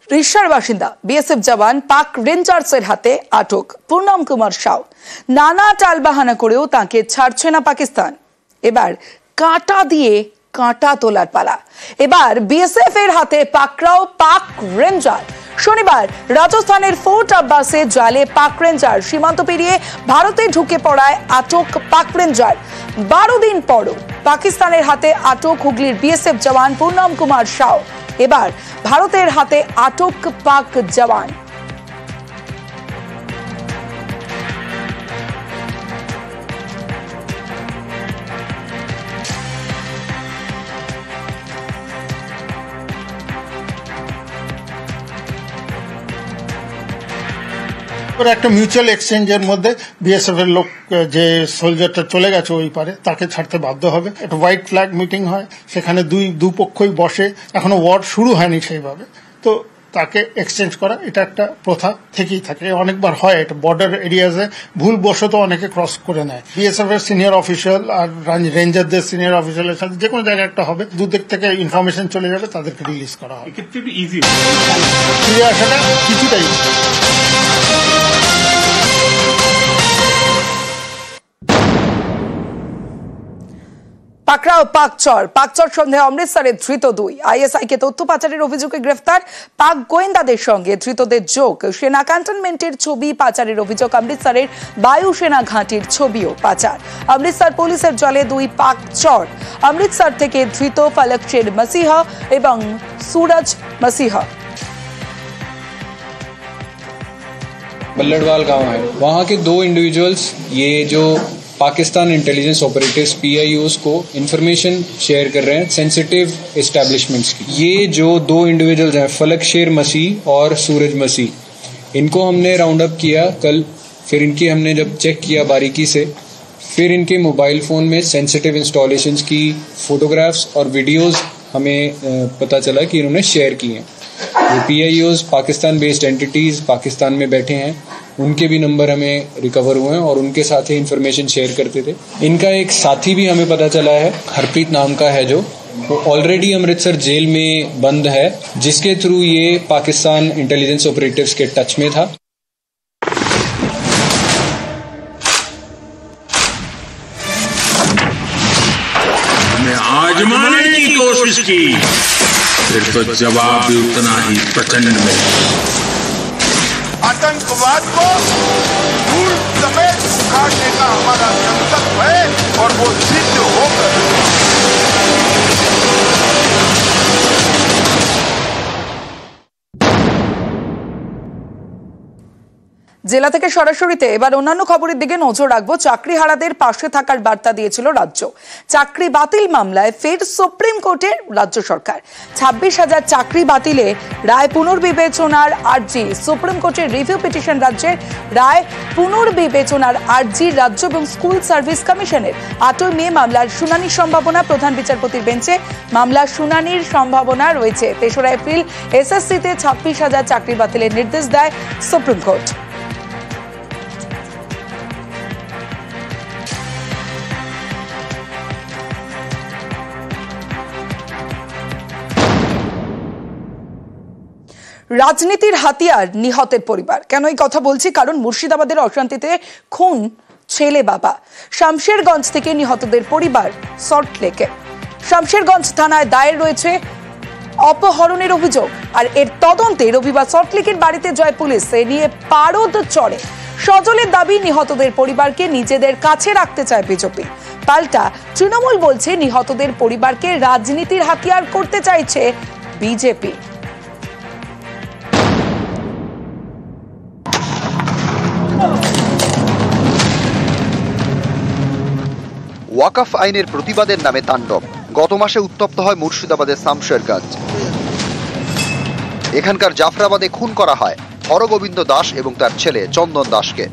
রিশার বাসিন্দা বিএসএফ জওয়ান পাক রেঞ্জার্সের হাতে আটক পূর্ণম কুমার সাউ। নানা টালবাহানা করেও তাকে ছাড়ছে না পাকিস্তান। এবার কাঁটা দিয়ে কাঁটা তোলার পালা। এবার বিএসএফ এর হাতে পাকড়াও পাক রেঞ্জার। শনিবার রাজস্থানের ফোর্ট আব্বাসে জালে পাক রেঞ্জার সীমান্ত পেরিয়ে ভারতে ঢুকে পড়ায় আটক পাক রেঞ্জার। 12 দিন পরও পাকিস্তানের হাতে আটক হুগলির বিএসএফ জওয়ান পূর্ণম কুমার সাউ। এবার ভারতের হাতে আটক পাক জওয়ান। একটা মিউচুয়াল এক্সচেঞ্জের মধ্যে বিএসএফ এর লোক যে সোলজারটা চলে গেছে ওই পারে তাকে ছাড়তে বাধ্য হবে। একটা হোয়াইট ফ্ল্যাগ মিটিং হয়, সেখানে দুপক্ষই বসে, এখনো ওয়ার শুরু হয়নি সেইভাবে, তো তাকে এক্সচেঞ্জ করা এটা একটা প্রথা থেকেই থাকে, অনেকবার হয়। এটা বর্ডার এরিয়াজে ভুলবশত অনেকে ক্রস করে নেয়। বিএসএফ এর সিনিয়র অফিসিয়াল আর রেঞ্জারদের সিনিয়র অফিসিয়ালের সাথে যে কোনো জায়গায় একটা হবে, দুদিক থেকে ইনফরমেশন চলে যাবে, তাদেরকে রিলিজ করা হবে। ফিরে আসাটা কিছুটাই পাকড়াও পাকচর সন্দেহে অমৃতসরে ধৃত 2 আইএসআই কে তথ্য পাচারের অভিযোগে গ্রেফতার। পাক গোয়েন্দাদের সঙ্গে ধৃতদের যোগ। সেনা ক্যান্টনমেন্টের ছবি পাচারের অভিযোগ। অমৃতসরের বায়ুসেনা ঘাঁটির ছবিও পাচার। অমৃতসর পুলিশের জালে 2 পাকচর। অমৃতসর থেকে ধৃত ফলকশের মসিহা এবং सूरज मसीहा। बल्लड़वाल गांव है, वहां के 2 इंडिविजुअल्स ये जो पाकिस्तान इंटेलिजेंस ऑपरेटिव्स PIOs को इंफॉर्मेशन शेयर कर रहे हैं सेंसिटिव एस्टैब्लिशमेंट्स की। ये जो 2 इंडिविजुअल्स हैं फलकशेर मसीह और सूरज मसीह, इनको हमने राउंड अप किया कल। फिर इनकी हमने जब चेक किया बारीकी से, फिर इनके मोबाइल फोन में सेंसिटिव इंस्टॉलेशंस की फोटोग्राफ्स और वीडियोस हमें पता चला कि इन्होंने शेयर की हैं। ये PIOs Pakistan based entities Pakistan में बैठे हैं, उनके भी नंबर हमें रिकवर हुए हैं और उनके साथ ही इंफॉर्मेशन शेयर करते थे। इनका एक साथी भी हमें पता चला है, हरप्रीत नाम का है, जो वो ऑलरेडी अमृतसर जेल में बंद है, जिसके थ्रू ये पाकिस्तान इंटेलिजेंस ऑपरेटिव्स के टच में था। आजमाने की कोशिश की, फिर तो जवाब भी उतना ही प्रचंड मिला। आतंकवाद को धूल समेत उखाड़ने का हमारा संकल्प है और वो सिद्ध होकर জেলা থেকে সরাসরিতে এবার অন্যান্য খবরের দিকে নজর রাখবো। চাকরিহারাদের পাশে থাকার বার্তা দিয়েছিল রাজ্য। চাকরি বাতিল মামলায় ফের সুপ্রিম কোর্টের রাজ্য সরকার। 26,000 চাকরি বাতিলে রায় পুনর্বিবেচনার আর্জি। সুপ্রিম কোর্টের রিভিউ পিটিশন রাজ্যের রায় পুনর্বিবেচনার আর্জি রাজ্য এবং স্কুল সার্ভিস কমিশনের। 8 মে মামলার শুনানির সম্ভাবনা। প্রধান বিচারপতির বেঞ্চে মামলার শুনানির সম্ভাবনা রয়েছে। 3রা এপ্রিল SSC-তে 26,000 চাকরি বাতিলের নির্দেশ দেয় সুপ্রিম কোর্ট। রাজনীতির হাতিয়ার নিহতের পরিবার। কেন এই কথা বলছি? কারণ মুর্শিদাবাদের অশান্তিতে খুন ছেলে বাবা। শামশেরগঞ্জ থেকে নিহতদের পরিবার সল্টলেকে। শামশেরগঞ্জ থানায় দায়ের রয়েছে অপহরণের অভিযোগ। আর এর তদন্তে রবিবার সল্টলেকের বাড়িতে জয় পুলিশ। এ নিয়ে পারদ চড়ে। সজলের দাবি নিহতদের পরিবারকে নিজেদের কাছে রাখতে চায় বিজেপি। পাল্টা তৃণমূল বলছে নিহতদের পরিবারকে রাজনীতির হাতিয়ার করতে চাইছে বিজেপি। ওয়াকফ আইনের প্রতিবাদের নামে তাণ্ডব। গত মাসে উত্তপ্ত হয় মুর্শিদাবাদের শামশেরগঞ্জ। এখানকার জাফরাবাদে খুন করা হয় হরগোবিন্দ দাস এবং তার ছেলে চন্দন দাসকে।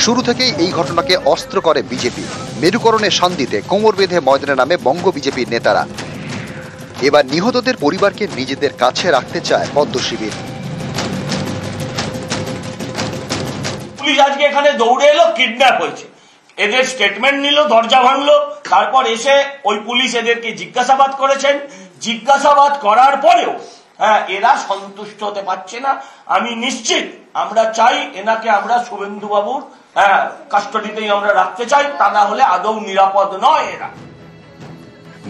শুরু থেকেই এই ঘটনাকে অস্ত্র করে বিজেপি। মেরুকরণে শান্তিতে কোমর বেঁধে ময়দানে নামে বঙ্গ বিজেপির নেতারা। এবার নিহতদের পরিবারকে নিজেদের কাছে রাখতে চায় পদ্ম শিবির। পুলিশ আজকে এখানে দৌড়ে এলো, কিডন্যাপ হয়েছে, এদের স্টেটমেন্ট নিল, দরজা ভাঙলো, তারপর এসে ওই পুলিশ এদেরকে জিজ্ঞাসাবাদ করেছেন। জিজ্ঞাসাবাদ করার পরেও হ্যাঁ, এরা সন্তুষ্ট হতে পারছে না। আমি নিশ্চিত, আমরা চাই এনাকে আমরা শুভেন্দু বাবুর কাস্টডিতেই আমরা রাখতে চাই, তা না হলে আদৌ নিরাপদ নয় এরা।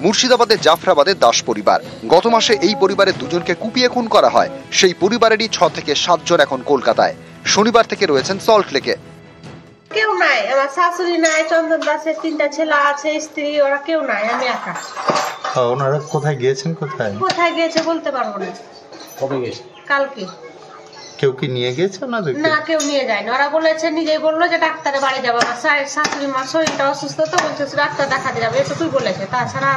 মুর্শিদাবাদের জাফরাবাদের দাস পরিবার, গত মাসে এই পরিবারের দুজনকে কুপিয়ে খুন করা হয়। সেই পরিবারেরই 6 থেকে 7 জন এখন কলকাতায়। শনিবার থেকে রয়েছেন সল্ট লেকে। কেউ নাই, আমার শাশুড়ি নাই, চন্দন দাসের 3টা ছেলে আছে, স্ত্রী, ওরা কেউ নাই, আমি একা। ওনারা কোথায় গিয়েছেন? কোথায় গিয়েছে বলতে পারবো না। কবে গেছে? কালকে। কেউ কি নিয়ে গেছে? না, কেউ নিয়ে যায়নি। ওরা বলেছে, নিজেই বললো যে ডাক্তারে বাড়ি যাবো। আমার শাশুড়ি মা শরীরটা অসুস্থ, তো বলছে ডাক্তার দেখাতে যাবে, এটুকুই বলেছে, তাছাড়া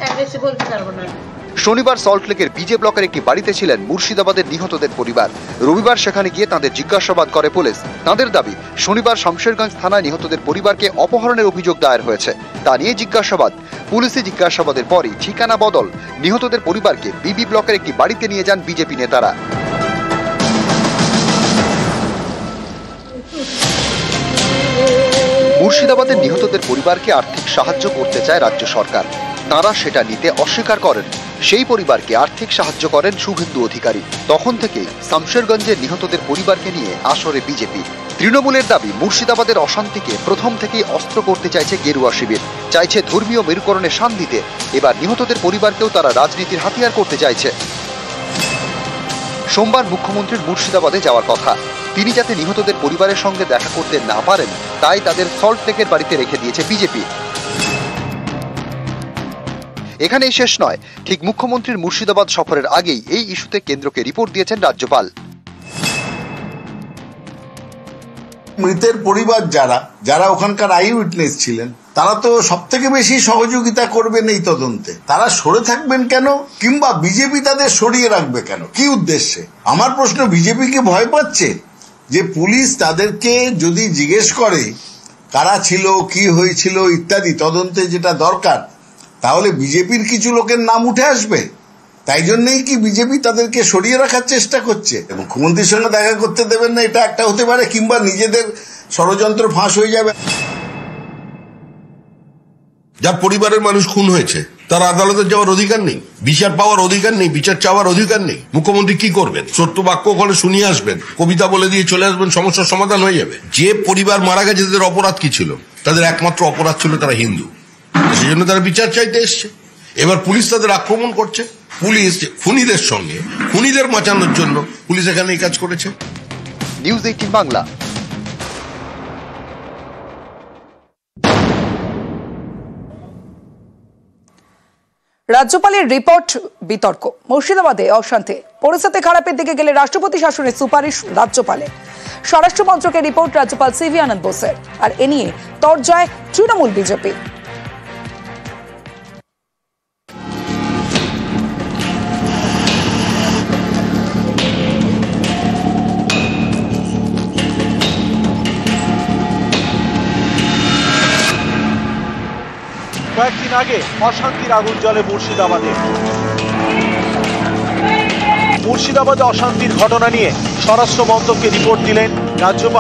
আর বেশি বলতে পারবো না। শনিবার সল্টলেকের বিজে ব্লকের একটি বাড়িতে ছিলেন মুর্শিদাবাদের নিহতদের পরিবার। রবিবার সেখানে গিয়ে তাদের জিজ্ঞাসাবাদ করে পুলিশ। তাদের দাবি, শনিবার শামশেরগঞ্জ থানায় নিহতদের পরিবারকে অপহরণের অভিযোগ দায়ের হয়েছে। তা নিয়ে জিজ্ঞাসাবাদ। পুলিশি জিজ্ঞাসাবাদের পরই ঠিকানা বদল। নিহতদের পরিবারকে বিবি ব্লকের একটি বাড়িতে নিয়ে যান বিজেপি নেতারা। মুর্শিদাবাদের নিহতদের পরিবারকে আর্থিক সাহায্য করতে চায় রাজ্য সরকার। তারা সেটা নিতে অস্বীকার করেন। সেই পরিবারকে আর্থিক সাহায্য করেন শুভেন্দু অধিকারী। তখন থেকেই শামশেরগঞ্জের নিহতদের পরিবারকে নিয়ে আসরে বিজেপি। তৃণমূলের দাবি, মুর্শিদাবাদের অশান্তিকে প্রথম থেকেই অস্ত্র করতে চাইছে গেরুয়া শিবির, চাইছে ধর্মীয় মেরুকরণে শান দিতে। এবার নিহতদের পরিবারকেও তারা রাজনীতির হাতিয়ার করতে চাইছে। সোমবার মুখ্যমন্ত্রীর মুর্শিদাবাদে যাওয়ার কথা। তিনি যাতে নিহতদের পরিবারের সঙ্গে দেখা করতে না পারেন, তাই তাদের সল্টলেকের বাড়িতে রেখে দিয়েছে বিজেপি। এখানেই শেষ নয়, ঠিক মুখ্যমন্ত্রীর মুর্শিদাবাদ সফরের আগেই এই ইস্যুতে কেন্দ্রকে রিপোর্ট দিয়েছেন রাজ্যপাল। মৃতের পরিবার যারা ওখানকার আই উইটনেস ছিলেন, তারা তো সব থেকে বেশি সহযোগিতা করবেন এই তদন্তে। তারা সরে থাকবেন কেন, কিংবা বিজেপি তাদের সরিয়ে রাখবে কেন, কি উদ্দেশ্যে? আমার প্রশ্ন, বিজেপি কি ভয় পাচ্ছে যে পুলিশ তাদেরকে যদি জিজ্ঞেস করে কারা ছিল, কি হয়েছিল ইত্যাদি, তদন্তে যেটা দরকার, তাহলে বিজেপির কিছু লোকের নাম উঠে আসবে? তাই জন্যই কি বিজেপি তাদেরকে সরিয়ে রাখার চেষ্টা করছে? মুখ্যমন্ত্রীর সঙ্গে দেখা করতে দেবেন না, এটা একটা হতে পারে, কিংবা নিজেদের ষড়যন্ত্র ফাঁস হয়ে যাবে। যার পরিবারের মানুষ খুন হয়েছে, তার আদালতে যাওয়ার অধিকার নেই, বিচার পাওয়ার অধিকার নেই, বিচার চাওয়ার অধিকার নেই। মুখ্যমন্ত্রী কি করবেন? সত্য বাক্য ওখানে শুনিয়ে আসবেন, কবিতা বলে দিয়ে চলে আসবেন, সমস্যার সমাধান হয়ে যাবে। যে পরিবার মারা গেছে তাদের অপরাধ কি ছিল? তাদের একমাত্র অপরাধ ছিল তারা হিন্দু, সেই জন্য তারা বিচার চাইতে এসছে। এবার পুলিশ তাদের আক্রমণ করছে। পুলিশ খুনিদের সঙ্গে, খুনিদের বাঁচানোর জন্য পুলিশ এখানে এই কাজ করেছে। নিউজ 18 বাংলা। রাজ্যপালের রিপোর্ট বিতর্ক। মুর্শিদাবাদে অশান্তি, পরিস্থিতি খারাপের দিকে গেলে রাষ্ট্রপতি শাসনের সুপারিশ রাজ্যপালের। স্বরাষ্ট্র মন্ত্রকের রিপোর্ট রাজ্যপাল সিভি আনন্দ বোসের। আর এ নিয়ে তরজায় তৃণমূল বিজেপি। কয়েকদিন আগে অশান্তির আগুন জ্বলে মুর্শিদাবাদে অশান্তির ঘটনা নিয়ে স্বরাষ্ট্র মন্ত্রককে রিপোর্ট দিলেন রাজ্যপাল।